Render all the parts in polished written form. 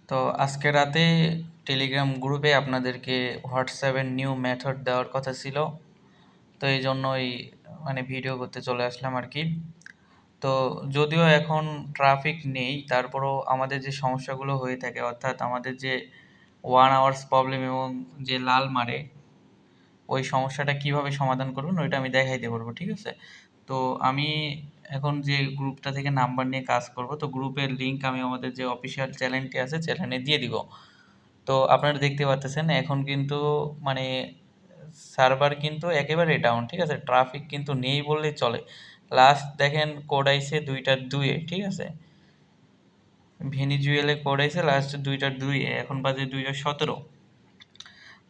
তো আজকে রাতে টেলিগ্রাম গ্রুপে আপনাদেরকে হোয়াটসঅ্যাপের নিউ মেথড দেওয়ার কথা ছিল। তো এই জন্যই ভিডিও করতে চলে আসলাম আর কি। তো যদিও এখন ট্রাফিক নেই, তারপরও আমাদের যে সমস্যাগুলো হয়ে থাকে, অর্থাৎ আমাদের যে 1 আওয়ার্স প্রবলেম এবং যে লাল মারে, ওই সমস্যাটা কিভাবে সমাধান করবেন ওইটা আমি দেখাইতে পারবো, ঠিক আছে? তো আমি এখন যে গ্রুপটা থেকে নাম্বার নিয়ে কাজ করব, তো গ্রুপের লিংক আমি আমাদের যে অফিসিয়াল চ্যানেলটি আছে চ্যানেলে দিয়ে দিব। তো আপনারা দেখতে পাচ্ছেন এখন কিন্তু মানে সার্ভার কিন্তু একেবারে ডাউন, ঠিক আছে? ট্রাফিক কিন্তু নেই বললেই চলে। লাস্ট দেখেন কোড আইছে 2টা 2-এ, ঠিক আছে? ভেনিজুয়েলে কোড আইছে লাস্ট 2টা 2-এ, এখন বাজে 2টা 17।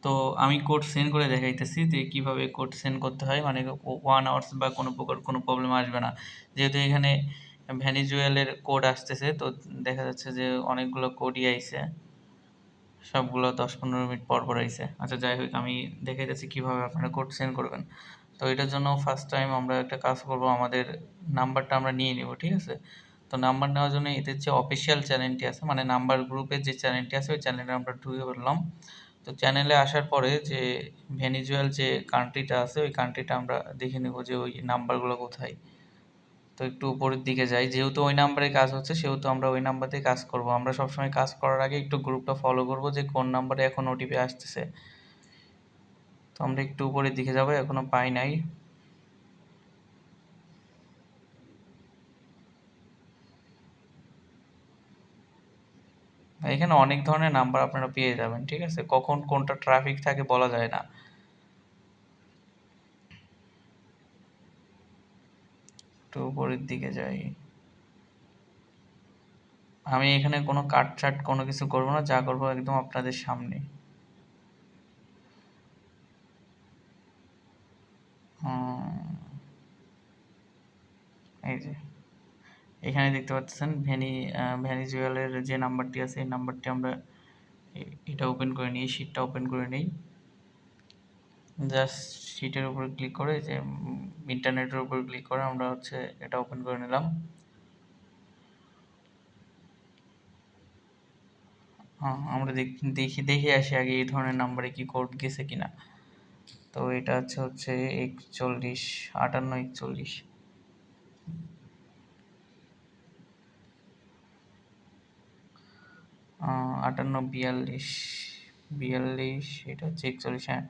তো আমি কোড সেন্ড করে দেখাইতেছি যে কিভাবে কোড সেন্ড করতে হয়, 1 আওয়ার্স বা কোনো প্রকার কোনো প্রবলেম আসবে না, যেহেতু এখানে ভেনিজুয়েলের কোড আসতেছে। তো দেখা যাচ্ছে যে অনেকগুলো কোডই আইছে, সবগুলো 10-15 মিনিট পর পর আইছে। আচ্ছা যাই হোক, আমি দেখাইতেছি কিভাবে আপনারা কোড সেন্ড করবেন। তো এটার জন্য ফার্স্ট টাইম আমরা একটা কাজ করব, আমাদের নাম্বারটা আমরা নিয়ে নিব, ঠিক আছে? তো নাম্বার নেওয়ার জন্য এদের যে অফিসিয়াল চ্যানেলটি আছে, নাম্বার গ্রুপের যে চ্যানেলটি আছে, ওই চ্যানেলে আমরা ঢুকে পড়লাম। তো চ্যানেলে আসার পরে যে ভেনিজুয়েল যে কান্ট্রিটা আছে, ওই কান্ট্রিটা আমরা দেখে নেব যে ওই নাম্বারগুলো কোথায়। তো একটু উপরের দিকে যাই, যেহেতু ওই নাম্বারে কাজ হচ্ছে সেহেতু আমরা ওই নাম্বারতেই কাজ করব। আমরা সবসময় কাজ করার আগে একটু গ্রুপটা ফলো করব যে কোন নাম্বারে এখন ওটিপি আসতেছে। তো আমরা একটু উপরের দিকে যাব, এখনো পাই নাই। এখানে অনেক ধরনের নাম্বার আপনারা পেয়ে যাবেন, ঠিক আছে? কখন কোনটা ট্রাফিক থাকে বলা যায় না। একটু উপরের দিকে যাই। আমি এখানে কোনো কাটছাট কোনো কিছু করব না, যা করব একদম আপনাদের সামনে। এই যে এখানে দেখতে পাচ্ছেন ভেনিজুয়েলের যে নাম্বারটি আছে, এই নাম্বারটি আমরা এটা ওপেন করে নিই, শিটটা ওপেন করে নিই। জাস্ট শিটের উপর ক্লিক করে যে ইন্টারনেটের উপর ক্লিক করে আমরা হচ্ছে এটা ওপেন করে নিলাম। আমরা দেখি দেখে আসি আগে এই ধরনের নাম্বারে কি কোড গেছে কিনা। তো এটা হচ্ছে 41 58 41 58 42 42, এটা হচ্ছে 41। হ্যাঁ,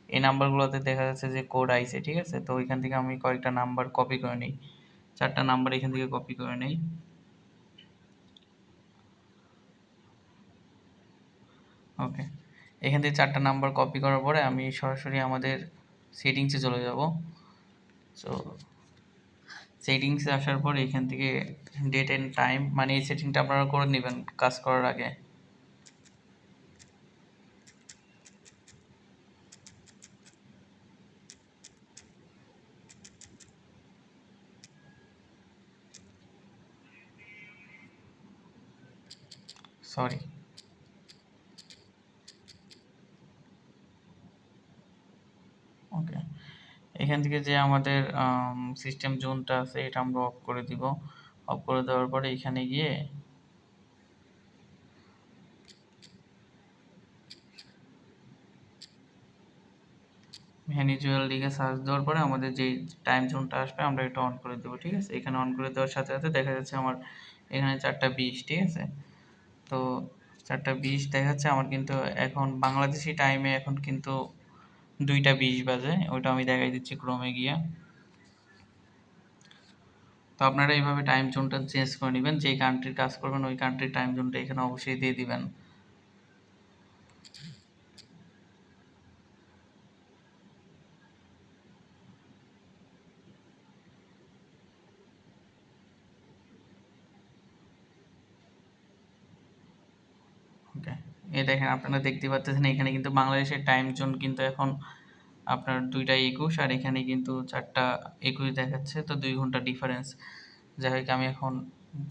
এই নাম্বারগুলোতে দেখা যাচ্ছে যে কোড আইছে, ঠিক আছে? তো ওইখান থেকে আমি কয়েকটা নাম্বার কপি করে নিই, 4টা নাম্বার এখান থেকে কপি করে নিই। ওকে, এখান থেকে 4টা নাম্বার কপি করার পরে আমি সরাসরি আমাদের সেটিংসে চলে যাব। সো সেটিংসে আসার পর এখান থেকে ডেট অ্যান্ড টাইম, এই সেটিংটা আপনারা করে নেবেন কাজ করার আগে। সরি। ওকে, এখান থেকে যে আমাদের সিস্টেম জোনটা আছে এটা আমরা অফ করে দিব। অফ করে দেওয়ার পরে এখানে গিয়ে ভেনিজুয়েল লিখে সার্চ দেওয়ার পরে আমাদের যে টাইম জোনটা আসবে আমরা এটা অন করে দেবো, ঠিক আছে? এখানে অন করে দেওয়ার সাথে সাথে দেখা যাচ্ছে আমার এখানে 4টা 20, ঠিক আছে? তো 4টা 20 দেখাচ্ছে আমার, কিন্তু এখন বাংলাদেশি টাইমে এখন কিন্তু 2টা 20 বাজে। ওইটা আমি দেখাই দিচ্ছি ক্রোমে গিয়ে। তো আপনারা এইভাবে টাইম জোনটা চেঞ্জ করে নেবেন, যেই কান্ট্রির কাজ করবেন ওই কান্ট্রির টাইম জোনটা এখানে অবশ্যই দিয়ে দিবেন। ওকে, এই দেখেন আপনারা দেখতে পাচ্ছেন এখানে কিন্তু বাংলাদেশের টাইম জোন কিন্তু এখন আপনার 2টা 21, আর এখানে কিন্তু 4টা 21 দেখাচ্ছে, তো 2 ঘন্টা ডিফারেন্স। যাই হোক, আমি এখন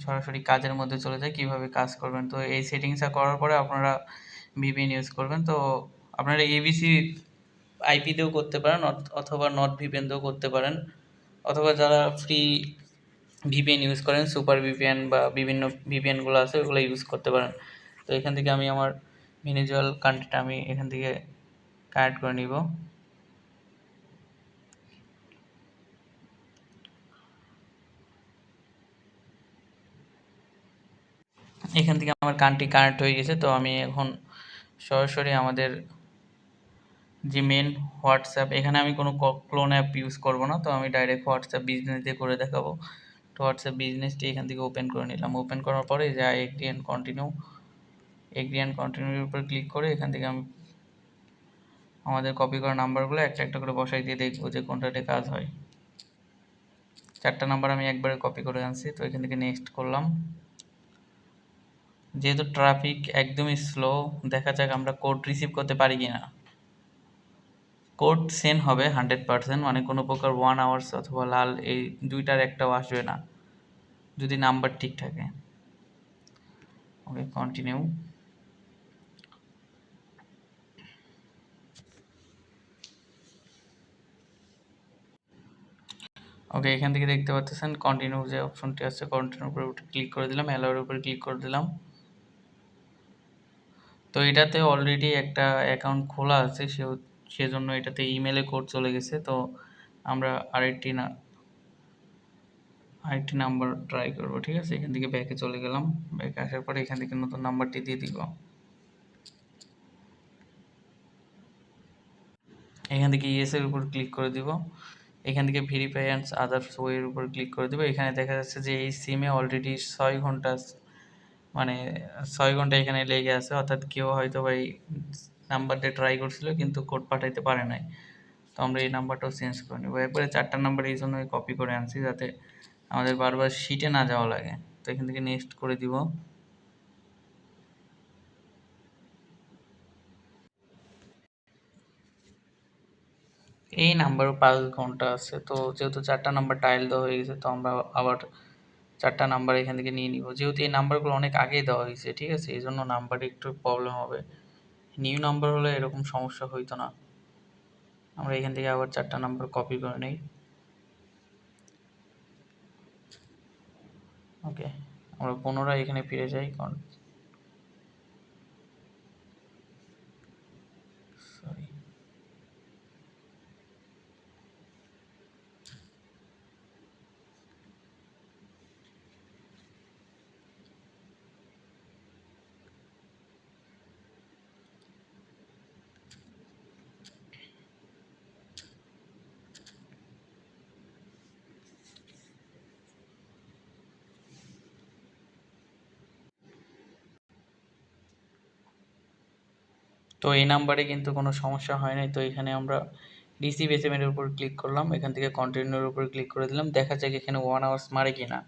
সরাসরি কাজের মধ্যে চলে যাই, কিভাবে কাজ করবেন। তো এই সেটিংসটা করার পরে আপনারা ভিপিএন ইউজ করবেন। তো আপনারা এবিসি আইপি দিয়েও করতে পারেন, অথবা নট ভিপিএন দিয়েও করতে পারেন, অথবা যারা ফ্রি ভিপিএন ইউজ করেন সুপার ভিপিএন বা বিভিন্ন ভিপিএনগুলো আছে ওগুলো ইউজ করতে পারেন। তো এখান থেকে আমি আমার ভেনেজুয়াল কান্ট্রিটা আমি এখান থেকে কানেক্ট করে নিব। এখান থেকে আমার কান্ট্রি কানেক্ট হয়ে গেছে। তো আমি এখন সরাসরি আমাদের যে মেন হোয়াটসঅ্যাপ, এখানে আমি কোনো ক্লোন অ্যাপ ইউজ করব না। তো আমি ডাইরেক্ট হোয়াটসঅ্যাপ বিজনেস দিয়ে করে দেখাবো। তো হোয়াটসঅ্যাপ বিজনেসটি এখান থেকে ওপেন করে নিলাম। ওপেন করার পরে যা এগ্রি অ্যান্ড কন্টিনিউর উপর ক্লিক করে এখান থেকে আমি আমাদের কপি করা নাম্বারগুলো একটা একটা করে বসাই দিয়ে দেখবো যে কোনটাতে কাজ হয়। 4টা নাম্বার আমি একবারে কপি করে আনছি। তো এখান থেকে নেক্সট করলাম। যেহেতু ট্রাফিক একদমই স্লো, দেখা যাক আমরা কোড রিসিভ করতে পারি কিনা। কোড সেন্ড হবে 100%, মানে কোনো প্রকার 1 আওয়ার্স অথবা লাল এই দুইটার একটাও আসবে না যদি নাম্বার ঠিক থাকে। ওকে, কন্টিনিউ। ওকে, এখান থেকে দেখতে পাচ্ছেন কন্টিনিউ যে অপশনটি আছে, কন্টিনিউর উপরে ক্লিক করে দিলাম, অ্যালাউর উপরে ক্লিক করে দিলাম। তো এটাতে অলরেডি একটা অ্যাকাউন্ট খোলা আছে, সেজন্য এটাতে ইমেলে কোড চলে গেছে। তো আমরা আরেকটি নাম্বার ট্রাই করব। ঠিক আছে, এখান থেকে ব্যাকে চলে গেলাম। ব্যাকে আসার পরে এখান থেকে নতুন নাম্বারটি দিয়ে দিব। এখান থেকে ইয়েস এর উপর ক্লিক করে দিব। এখান থেকে ভেরিফাই অ্যান্ড আদার্স ওয়ে এর উপর ক্লিক করে দেবো। এখানে দেখা যাচ্ছে যে এই সিমে অলরেডি 6 ঘন্টা, মানে 6 ঘন্টা এখানে লেগে আছে, অর্থাৎ কেউ হয়তো বা এই নাম্বার দিয়ে ট্রাই করছিল কিন্তু কোড পাঠাইতে পারে নাই। তো আমরা এই নাম্বারটাও চেঞ্জ করে নেবো। একবারে 4টা নাম্বার এই জন্য কপি করে আনছি যাতে আমাদের বারবার শিটে না যাওয়া লাগে। তো এখান থেকে নেক্সট করে দিব। এই নাম্বারও 5 ঘন্টা আছে। তো যেহেতু 4টা নাম্বার টাইল দেওয়া হয়ে গেছে, তো আমরা আবার 4টা নাম্বার এখান থেকে নিয়ে নিব। যেহেতু এই নাম্বারগুলো অনেক আগেই দেওয়া হয়েছে, ঠিক আছে, এই জন্য নাম্বারে একটু প্রবলেম হবে। নিউ নাম্বার হলে এরকম সমস্যা হইতো না। আমরা এখান থেকে আবার 4টা নাম্বার কপি করে নিই। ওকে, আমরা পুনরায় এখানে ফিরে যাই। সরি, তো এই নাম্বারে কিন্তু কোনো সমস্যা হয় নাই। তো এখানে আমরা রিসিভ এসএমএস এর উপর ক্লিক করলাম, এখান থেকে কন্টিনিউর উপর ক্লিক করে দিলাম। দেখা যাক এখানে 1 আওয়ার্স মারে কিনা।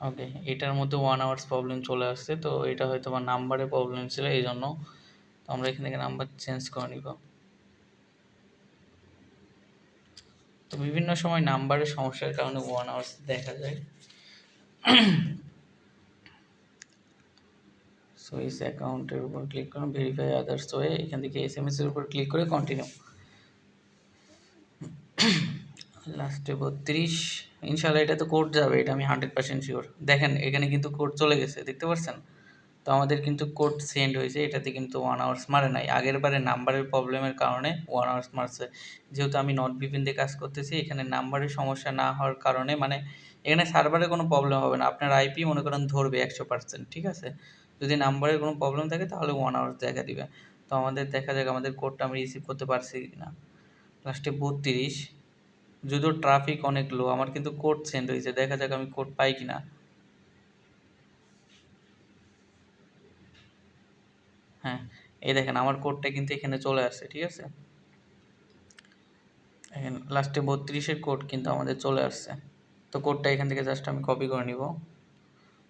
ওকে, এটার মধ্যে 1 আওয়ার্স প্রবলেম চলে আসছে। তো এটা হয়তো বা নাম্বারে প্রবলেম ছিল, এই জন্য। তো আমরা এখান থেকে নাম্বার চেঞ্জ করে নিব। তো বিভিন্ন সময় নাম্বারের সমস্যার কারণে 1 আওয়ার্স দেখা যায়। সুইস অ্যাকাউন্টের উপর ক্লিক করুন, ভেরিফাই আদার্স ওয়ে, এখান থেকে এসএমএস এর উপর ক্লিক করে কন্টিনিউ। লাস্টে 32, ইনশাল্লাহ এটা তো কোড যাবে, এটা আমি 100% শিওর। দেখেন এখানে কিন্তু কোড চলে গেছে, দেখতে পাচ্ছেন? তো আমাদের কিন্তু কোড সেন্ড হয়েছে, এটাতে কিন্তু 1 আওয়ার্স মারে নাই। আগের বারে নাম্বারের প্রবলেমের কারণে 1 আওয়ার্স মারছে। যেহেতু আমি নট ভিপিএন দিয়ে কাজ করতেছি, এখানে নাম্বারের সমস্যা না হওয়ার কারণে, মানে এখানে সার্ভারে কোনো প্রবলেম হবে না। আপনার আইপি মনে করেন ধরবে 100%, ঠিক আছে? যদি নাম্বারের কোনো প্রবলেম থাকে তাহলে 1 আওয়ার্স দেখা দিবে। তো আমাদের দেখা যাক আমাদের কোডটা আমি রিসিভ করতে পারছি কিনা। লাস্টে 32, যদিও ট্রাফিক অনেক লো, আমার কিন্তু কোড সেন্ড হয়েছে। দেখা যাক আমি কোড পাই কিনা। হ্যাঁ, এই দেখেন আমার কোডটা কিন্তু এখানে চলে আসছে, ঠিক আছে? এখানে লাস্টে 32-এর কোড কিন্তু আমাদের চলে আসছে। তো কোডটা এখান থেকে জাস্ট আমি কপি করে নিব।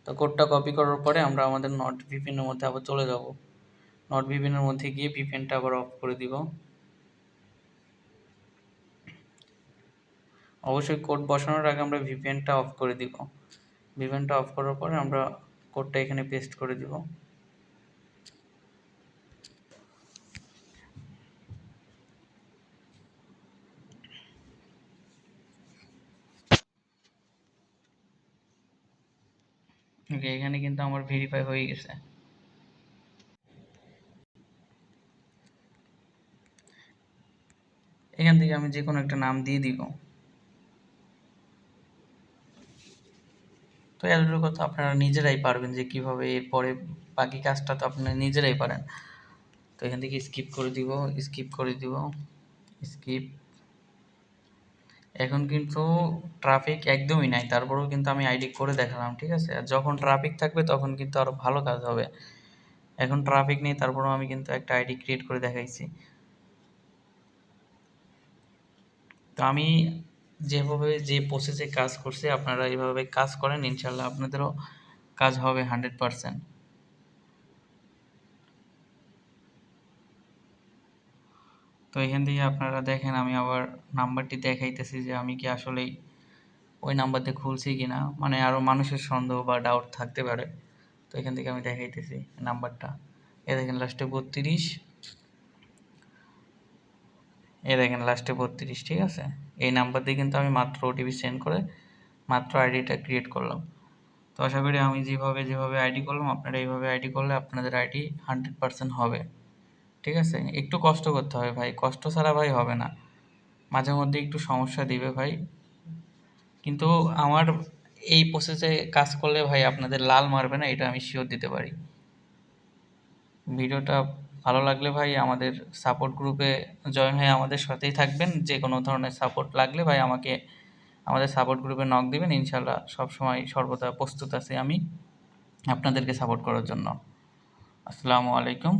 তো কোডটা কপি করার পরে আমরা আমাদের নট ভিপিএনের মধ্যে আবার চলে যাব। নট ভিপিএনের মধ্যে গিয়ে ভিপিএনটা আবার অফ করে দিব। অবশ্যই কোড বসানোর আগে আমরা ভিপিএনটা অফ করে দিব। ভিপিএনটা অফ করার পরে আমরা কোডটা এখানে পেস্ট করে দিব। ওকে, এখানে কিন্তু আমার ভেরিফাই হয়ে গেছে। এখান থেকে আমি যে কোনো একটা নাম দিয়ে দিব। তো এতটুকু কথা আপনারা নিজেরাই পারবেন যে কিভাবে এরপরে বাকি কাজটা তো আপনারা নিজেরাই পারেন। তো এখান থেকে স্কিপ করে দিব, স্কিপ করে দিব, স্কিপ। এখন কিন্তু ট্রাফিক একদমই নাই, তারপরেও কিন্তু আমি আইডি করে দেখালাম, ঠিক আছে? আর যখন ট্রাফিক থাকবে তখন কিন্তু আরো ভালো কাজ হবে। এখন ট্রাফিক নেই, তারপরেও আমি কিন্তু একটা আইডি ক্রিয়েট করে দেখাইছি। তো আমি যেভাবে যে প্রসেসে কাজ করছি আপনারা এইভাবে কাজ করেন, ইনশাল্লাহ আপনাদেরও কাজ হবে 100%। তো এখান থেকে আপনারা দেখেন আমি আবার নাম্বারটি দেখাইতেছি যে আমি কি আসলেই ওই নাম্বার দিয়ে খুলছি কিনা, মানে আরো মানুষের সন্দেহ বা ডাউট থাকতে পারে। তো এখান থেকে আমি দেখাইতেছি নাম্বারটা, এ দেখেন লাস্টে 32, এ দেখেন লাস্টে 32, ঠিক আছে? এই নাম্বার দিয়ে কিন্তু আমি মাত্র ওটিপি সেন্ড করে মাত্র আইডিটা ক্রিয়েট করলাম। তো আশা করি আমি যেভাবে আইডি করলাম আপনারা এইভাবে আইডি করলে আপনাদের আইডি 100% হবে, ঠিক আছে? একটু কষ্ট করতে হবে ভাই, কষ্ট ছাড়া ভাই হবে না। মাঝে মধ্যে একটু সমস্যা দিবে ভাই, কিন্তু আমার এই প্রসেসে কাজ করলে ভাই আপনাদের লাল মারবে না, এটা আমি শিওর দিতে পারি। ভিডিওটা ভালো লাগলে ভাই আমাদের সাপোর্ট গ্রুপে জয়েন হয়ে আমাদের সাথেই থাকবেন। যে কোনো ধরনের সাপোর্ট লাগলে ভাই আমাকে আমাদের সাপোর্ট গ্রুপে নক দিবেন, ইনশাল্লাহ সবসময় সর্বদা প্রস্তুত আছি আমি আপনাদেরকে সাপোর্ট করার জন্য। আসসালামু আলাইকুম।